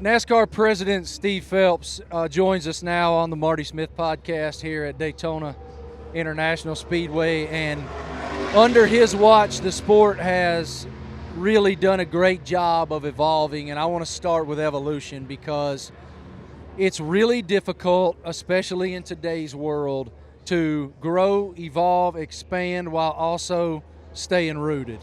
NASCAR President Steve Phelps joins us now on the Marty Smith podcast here at Daytona International Speedway. And under his watch, the sport has really done a great job of evolving. And I want to start with evolution because it's really difficult, especially in today's world, to grow, evolve, expand while also staying rooted.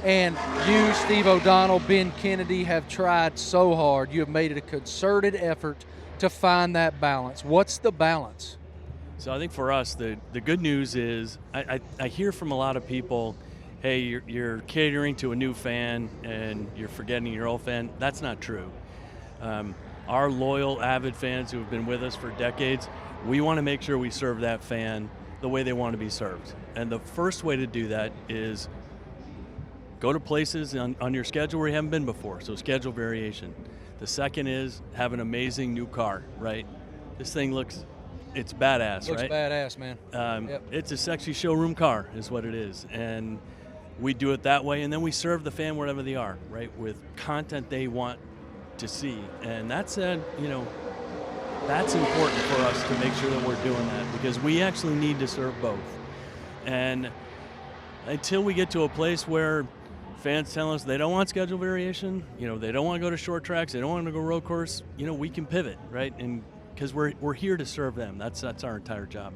And you, Steve O'Donnell, Ben Kennedy have tried so hard. You have made it a concerted effort to find that balance. What's the balance? So I think for us, the good news is I hear from a lot of people, hey, you're catering to a new fan and you're forgetting your old fan. That's not true. Our loyal, avid fans who have been with us for decades, we want to make sure we serve that fan the way they want to be served. And the first way to do that is go to places on your schedule where you haven't been before, so schedule variation. The second is have an amazing new car, right? This thing it's badass, looks right? Badass, man. Yep. It's a sexy showroom car is what it is. And we do it that way, and then we serve the fan wherever they are, right, with content they want to see. And that's that's important for us to make sure that we're doing that because we actually need to serve both. And until we get to a place where fans tell us they don't want schedule variation, they don't want to go to short tracks, they don't want to go road course, we can pivot, right? And because we're here to serve them. That's our entire job.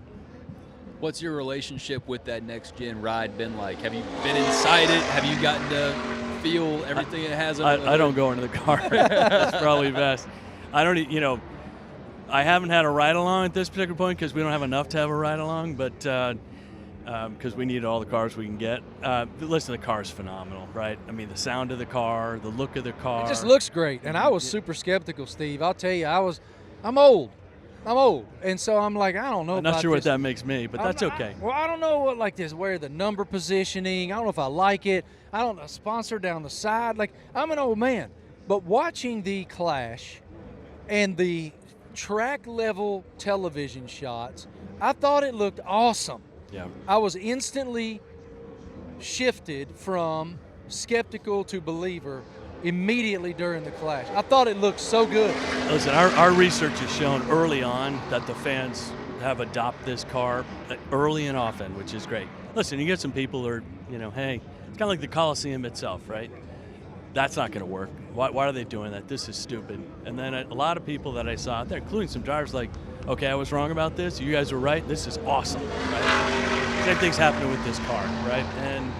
What's your relationship with that next gen ride been like? Have you been inside it? Have you gotten to feel everything it has? I don't go into the car. That's probably best. I don't, I haven't had a ride along at this particular point because we don't have enough to have a ride along, but because we need all the cars we can get. Listen, the car is phenomenal, right? I mean, the sound of the car, the look of the car. It just looks great. And I was super skeptical, Steve. I'll tell you, I'm old. And so I'm like, I don't know I'm about not sure this. what that makes me, but that's okay. I don't know what like this, where the number positioning, I don't know if I like it. I don't know, sponsor down the side. Like, I'm an old man. But watching the clash and the track level television shots, I thought it looked awesome. Yeah. I was instantly shifted from skeptical to believer immediately during the clash. I thought it looked so good. Listen, our research has shown early on that the fans have adopted this car early and often, which is great. Listen, you get some people who are, hey, it's kind of like the Coliseum itself, right? That's not going to work. Why are they doing that? This is stupid. And then a lot of people that I saw out there, including some drivers, like, okay, I was wrong about this. You guys were right. This is awesome, right? Same thing's happening with this car, right? And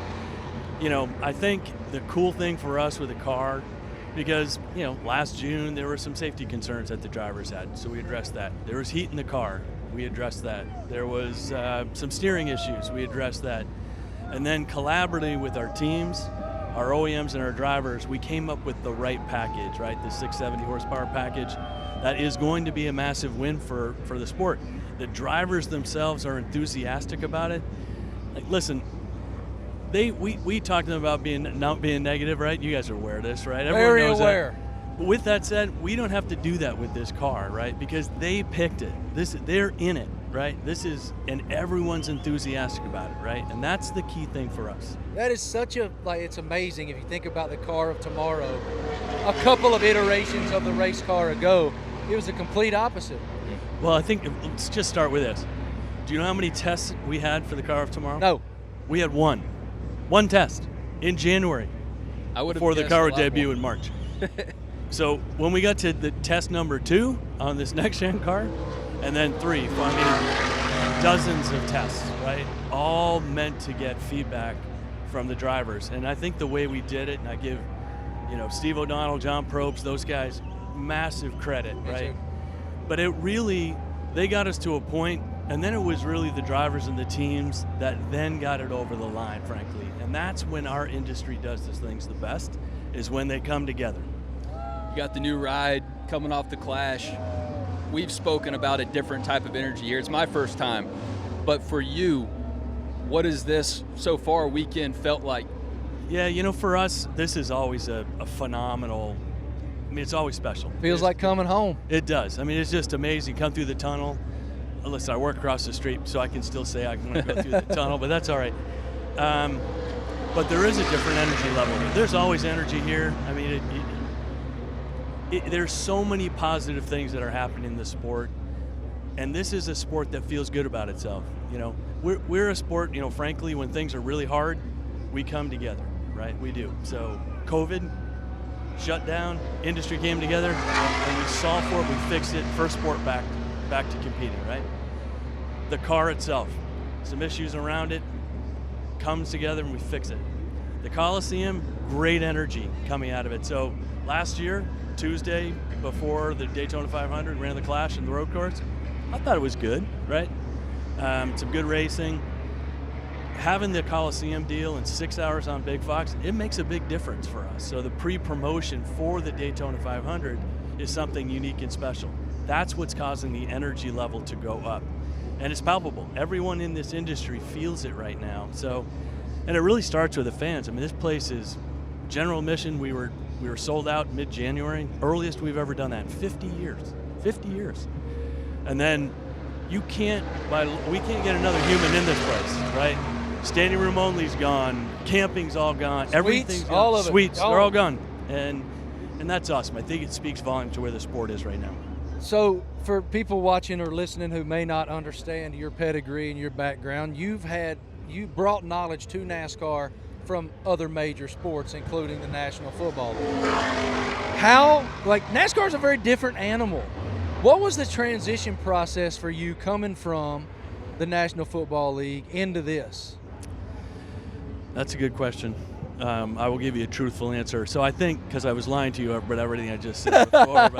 I think the cool thing for us with the car, because, last June there were some safety concerns that the drivers had, so we addressed that. There was heat in the car, we addressed that. There was some steering issues, we addressed that. And then collaboratively with our teams, our OEMs and our drivers, we came up with the right package, right? The 670 horsepower package. That is going to be a massive win for the sport. The drivers themselves are enthusiastic about it. Like, listen, we talked to them about not being negative, right? You guys are aware of this, right? Everyone Very knows aware. That. But with that said, we don't have to do that with this car, right? Because they picked it. They're in it, right? And everyone's enthusiastic about it, right? And that's the key thing for us. That is it's amazing if you think about the car of tomorrow. A couple of iterations of the race car ago, it was the complete opposite. Well, I think, let's just start with this. Do you know how many tests we had for the car of tomorrow? No. We had one test in January before the car would debut in March. So when we got to the test number 2 on this next-gen car, and then 3, dozens of tests, right? All meant to get feedback from the drivers. And I think the way we did it, and I give, Steve O'Donnell, John Probst, those guys, massive credit, right? But they got us to a point, and then it was really the drivers and the teams that then got it over the line, frankly. And that's when our industry does these things the best, is when they come together. You got the new ride coming off the clash. We've spoken about a different type of energy here. It's my first time. But for you, what has this so far weekend felt like? Yeah, for us, this is always a phenomenal, it's always special. Feels like coming home. It does. It's just amazing. Come through the tunnel. Listen, I work across the street, so I can still say I want to go through the tunnel, but that's all right. But there is a different energy level. There's always energy here. there's so many positive things that are happening in the sport, and this is a sport that feels good about itself. You know, we're a sport, you know, frankly, when things are really hard, we come together, right? We do. So COVID, shut down, industry came together, and we solved for it, we fixed it, first sport back to competing, right? The car itself, some issues around it, comes together and we fix it. The Coliseum, great energy coming out of it. So last year, Tuesday before the Daytona 500, ran the Clash in the road course. I thought it was good, right? Some good racing. Having the Coliseum deal and 6 hours on Big Fox, it makes a big difference for us. So the pre-promotion for the Daytona 500 is something unique and special. That's what's causing the energy level to go up. And it's palpable. Everyone in this industry feels it right now. So, and it really starts with the fans. I mean, this place is general admission. We were sold out mid-January, earliest we've ever done that in 50 years. 50 years. And then we can't get another human in this place, right? Standing room only's gone, camping's all gone, everything's gone. All of it. Suites, they're all gone. And that's awesome. I think it speaks volume to where the sport is right now. So for people watching or listening who may not understand your pedigree and your background, you brought knowledge to NASCAR from other major sports, including the National Football League. NASCAR is a very different animal. What was the transition process for you coming from the National Football League into this? That's a good question. I will give you a truthful answer. So I think, because I was lying to you about everything I just said before,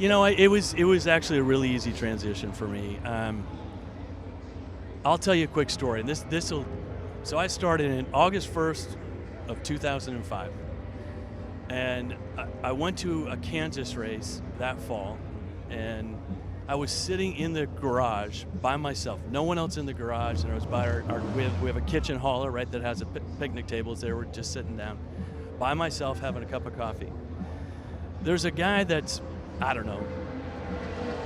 it was actually a really easy transition for me. I'll tell you a quick story. So I started in August 1st of 2005, and I went to a Kansas race that fall, and I was sitting in the garage by myself, no one else in the garage, and I was by we have a kitchen hauler, right, that has a picnic tables there. We're just sitting down by myself having a cup of coffee. There's a guy that's, I don't know,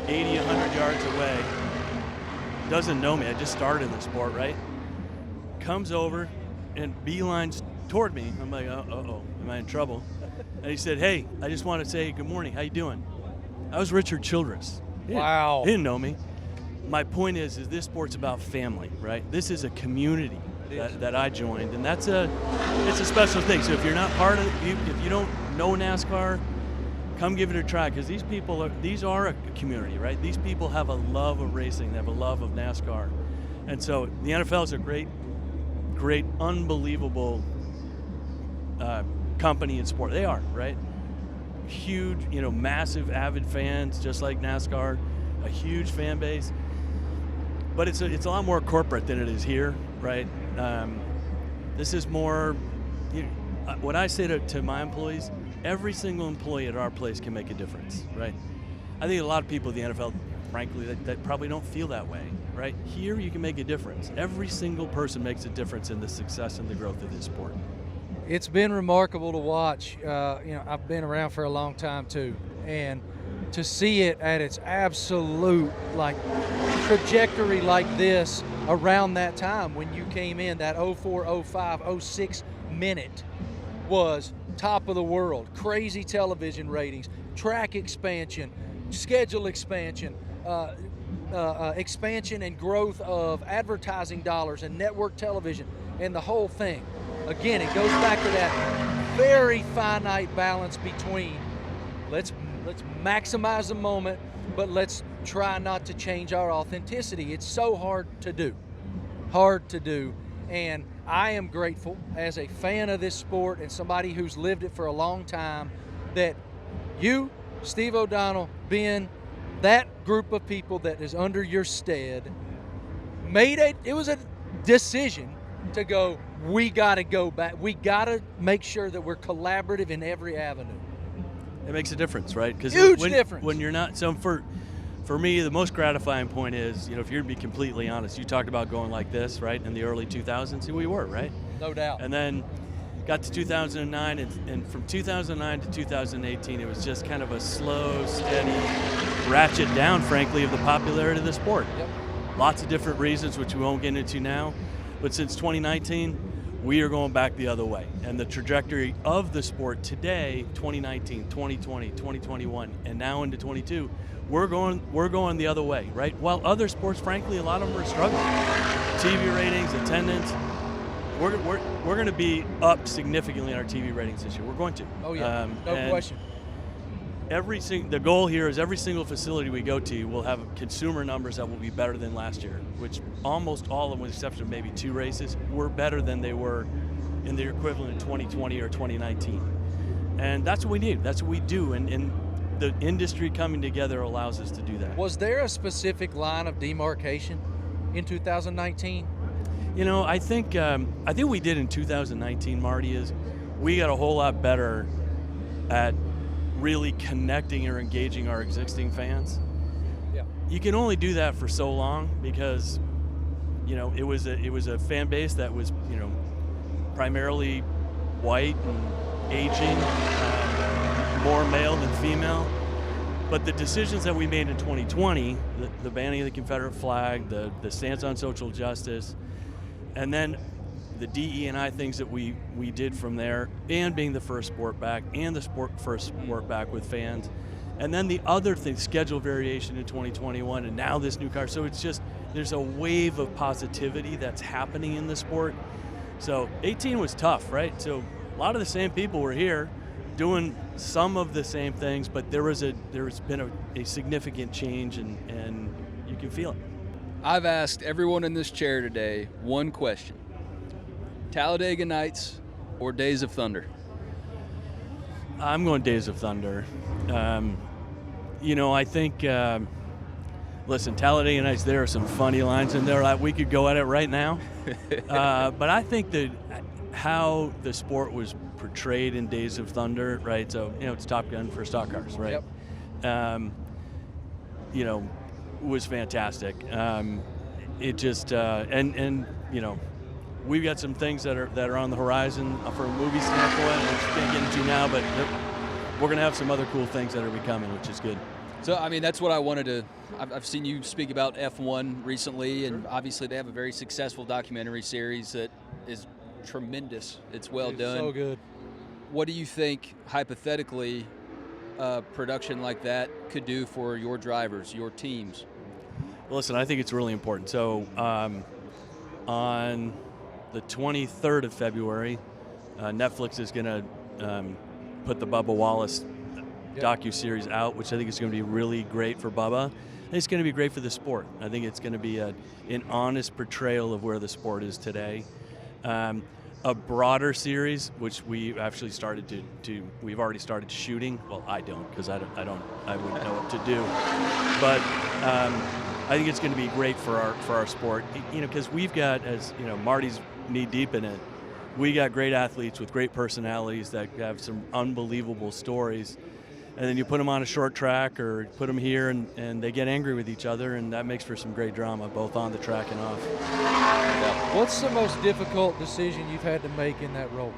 80, 100 yards away, doesn't know me. I just started in the sport, right? Comes over and beelines toward me. I'm like, uh-oh, am I in trouble? And he said, hey, I just want to say good morning. How you doing? I was Richard Childress. Wow. He didn't know me. My point is this sport's about family, right? This is a community that I joined, and it's a special thing. So if you're not part of it, if you don't know NASCAR, come give it a try, because these are a community, right? These people have a love of racing, they have a love of NASCAR. And so the NFL is a great, unbelievable company in sport. They are, right? Huge, massive avid fans, just like NASCAR, a huge fan base. But it's a lot more corporate than it is here, right? This is more, what I say to my employees, every single employee at our place can make a difference, right? I think a lot of people in the NFL, frankly, that probably don't feel that way, right? Here you can make a difference. Every single person makes a difference in the success and the growth of this sport. It's been remarkable to watch. I've been around for a long time too, and to see it at its absolute trajectory like this around that time when you came in, that 04, 05, 06 minute was top of the world. Crazy television ratings, track expansion, schedule expansion, expansion and growth of advertising dollars and network television and the whole thing. Again, it goes back to that very finite balance between let's maximize the moment, but let's try not to change our authenticity. It's so hard to do. And I am grateful as a fan of this sport and somebody who's lived it for a long time that you, Steve O'Donnell, being that group of people that is under your stead, it was a decision to go, we got to go back. We got to make sure that we're collaborative in every avenue. It makes a difference, right? Huge difference. When you're not, so for me, the most gratifying point is, if you're going to be completely honest, you talked about going like this, right, in the early 2000s. We were, right? No doubt. And then got to 2009, and from 2009 to 2018, it was just kind of a slow, steady ratchet down, frankly, of the popularity of the sport. Yep. Lots of different reasons, which we won't get into now. But since 2019, we are going back the other way. And the trajectory of the sport today, 2019, 2020, 2021, and now into 22, we're going the other way, right? While other sports, frankly, a lot of them are struggling. TV ratings, attendance, we're going to be up significantly in our TV ratings this year. We're going to. Oh yeah, no question. The goal here is every single facility we go to will have consumer numbers that will be better than last year, which almost all of them, with the exception of maybe 2 races, were better than they were in the equivalent in 2020 or 2019. And that's what we need. That's what we do. And the industry coming together allows us to do that. Was there a specific line of demarcation in 2019? I think we did in 2019, Marty, is we got a whole lot better at really connecting or engaging our existing fans. Yeah. You can only do that for so long because, it was a fan base that was, primarily white and aging, more male than female. But the decisions that we made in 2020, the banning of the Confederate flag, the stance on social justice, and then the DE&I things that we did from there, and being the first sport back, and the first sport back with fans, and then the other thing, schedule variation in 2021, and now this new car. So it's just, there's a wave of positivity that's happening in the sport. So 18 was tough, right? So a lot of the same people were here doing some of the same things, but there's been a significant change, and you can feel it. I've asked everyone in this chair today one question. Talladega Nights or Days of Thunder? I'm going Days of Thunder. I think, listen, Talladega Nights, there are some funny lines in there that we could go at it right now. But I think that how the sport was portrayed in Days of Thunder, right? So, it's Top Gun for stock cars, right? Yep. Was fantastic. It just, we've got some things that are on the horizon from a movie standpoint, which we can't get into now, but we're going to have some other cool things that are becoming, which is good. So, that's what I wanted to. I've seen you speak about F1 recently, and obviously they have a very successful documentary series that is tremendous. It's well done. So good. What do you think, hypothetically, production like that could do for your drivers, your teams? Well, listen, I think it's really important. So, on the 23rd of February, Netflix is going to put the Bubba Wallace docuseries out, which I think is going to be really great for Bubba. And it's going to be great for the sport. I think it's going to be an honest portrayal of where the sport is today. A broader series, which we actually started we've already started shooting. Well, I don't, because I wouldn't know what to do. But I think it's going to be great for our sport. Because we've got, as Marty's knee deep in it. We got great athletes with great personalities that have some unbelievable stories. And then you put them on a short track or put them here and they get angry with each other, and that makes for some great drama, both on the track and off. What's the most difficult decision you've had to make in that role?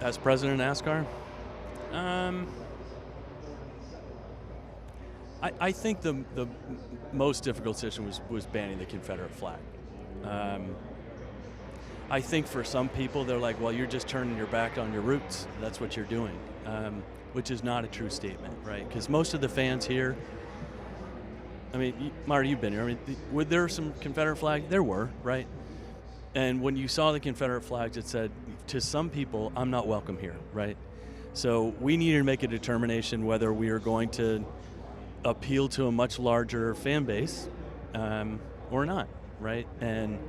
As president of NASCAR? I think the most difficult decision was banning the Confederate flag. I think for some people, they're like, well, you're just turning your back on your roots. That's what you're doing. Which is not a true statement, right? Because most of the fans here, Marty, you've been here. Were there some Confederate flags? There were, right? And when you saw the Confederate flags, it said, to some people, I'm not welcome here, right? So we needed to make a determination whether we are going to appeal to a much larger fan base or not, right? And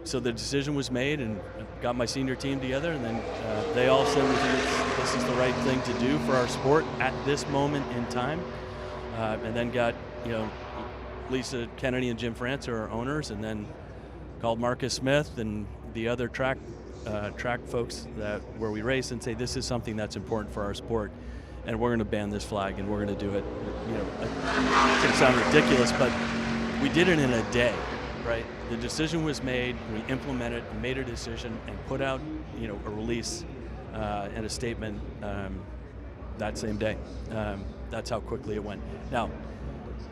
so the decision was made, and got my senior team together, and then they all said we think this is the right thing to do for our sport at this moment in time. And then got Lisa Kennedy and Jim France are our owners, and then called Marcus Smith and the other track folks where we race and say this is something that's important for our sport, and we're going to ban this flag, and we're going to do it. It's going to sound ridiculous, but we did it in a day. Right. The decision was made. We implemented, made a decision, and put out, a release and a statement that same day. That's how quickly it went. Now,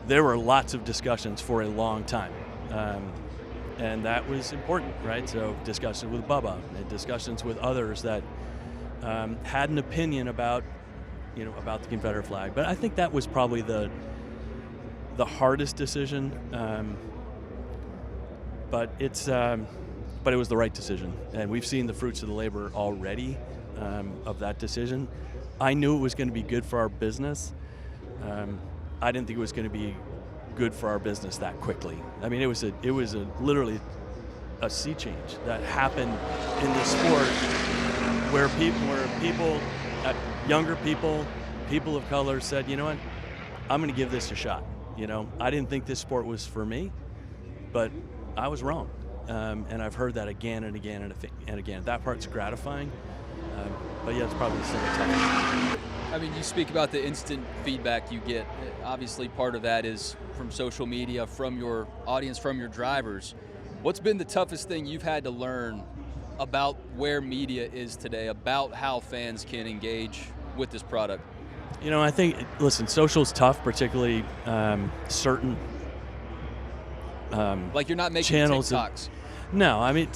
there were lots of discussions for a long time. And that was important, right? So discussions with Bubba and discussions with others that had an opinion about the Confederate flag. But I think that was probably the hardest decision. But it was the right decision, and we've seen the fruits of the labor already of that decision. I knew it was going to be good for our business. I didn't think it was going to be good for our business that quickly. I mean, it was literally a sea change that happened in the sport, where people, younger people of color said, you know what, I'm going to give this a shot. I didn't think this sport was for me, but I was wrong. And I've heard that again and again and again. That part's gratifying, but yeah, it's probably the single toughest. I mean, you speak about the instant feedback you get. Obviously, part of that is from social media, from your audience, from your drivers. What's been the toughest thing you've had to learn about where media is today, about how fans can engage with this product? I think, listen, social's tough, particularly certain like you're not making channels TikToks. No, I mean,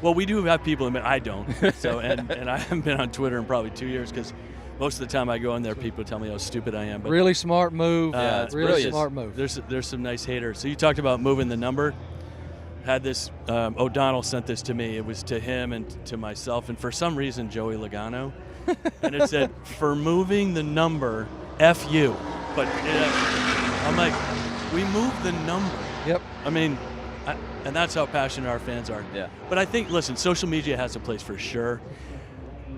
well, we do have people. I don't. So, and I haven't been on Twitter in probably 2 years because most of the time I go in there, people tell me how stupid I am. But really smart move. It's really brilliant. smart move. There's some nice haters. So you talked about moving the number. Had this O'Donnell sent this to me. It was to him and to myself, and for some reason Joey Logano, and it said, "For moving the number, F you." But I'm like, we moved the number. Yep. I mean, and that's how passionate our fans are. Yeah. But I think, listen, social media has a place for sure.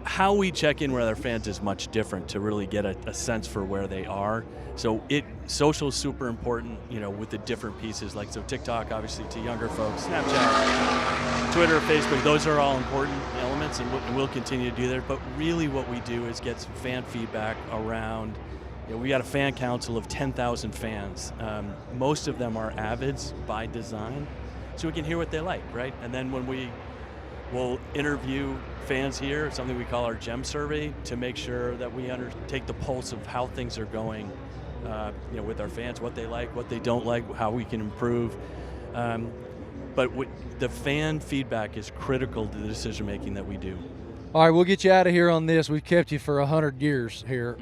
How we check in with our fans is much different to really get a sense for where they are. So social is super important, with the different pieces. Like, so TikTok, obviously, to younger folks, Snapchat, Twitter, Facebook, those are all important elements, and we'll continue to do that. But really what we do is get some fan feedback around. We got a fan council of 10,000 fans. Most of them are avids by design, so we can hear what they like, right? And then when we'll interview fans here, something we call our GEM survey, to make sure that we take the pulse of how things are going, with our fans, what they like, what they don't like, how we can improve. But the fan feedback is critical to the decision making that we do. All right, we'll get you out of here on this. We've kept you for 100 years here.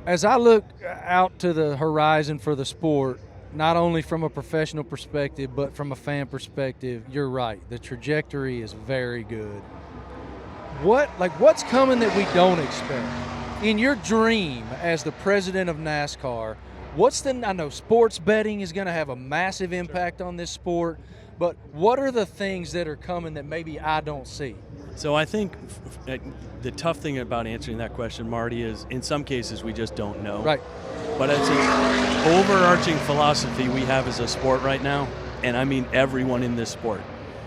As I look out to the horizon for the sport, not only from a professional perspective, but from a fan perspective, you're right. The trajectory is very good. What's coming that we don't expect? In your dream as the president of NASCAR, I know sports betting is going to have a massive impact on this sport, but what are the things that are coming that maybe I don't see? So I think the tough thing about answering that question, Marty, is in some cases we just don't know. Right. But it's an overarching philosophy we have as a sport right now, and I mean everyone in this sport,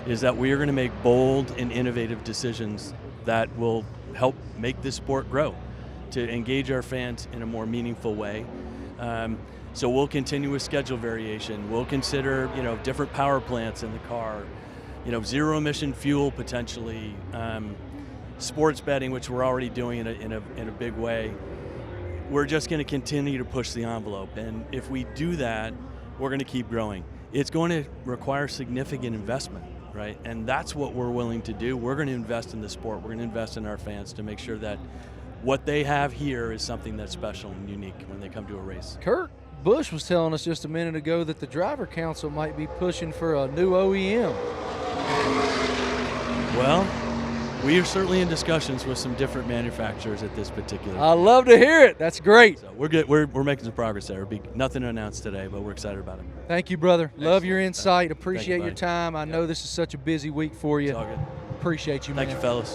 is that we are going to make bold and innovative decisions that will help make this sport grow, to engage our fans in a more meaningful way. So we'll continue with schedule variation. We'll consider, different power plants in the car, zero emission fuel potentially, sports betting, which we're already doing in a big way. We're just going to continue to push the envelope, and if we do that, we're going to keep growing. It's going to require significant investment, right? And that's what we're willing to do. We're going to invest in the sport. We're going to invest in our fans to make sure that what they have here is something that's special and unique when they come to a race. Kurt Busch was telling us just a minute ago that the driver council might be pushing for a new OEM. Well, we are certainly in discussions with some different manufacturers at this particular. I love to hear it. That's great. So we're good. We're making some progress there. There'll be nothing to announce today, but we're excited about it. Thank you, brother. Love your insight. Appreciate you, your time. I know this is such a busy week for you. It's all good. Appreciate you, man. Thank you, fellas.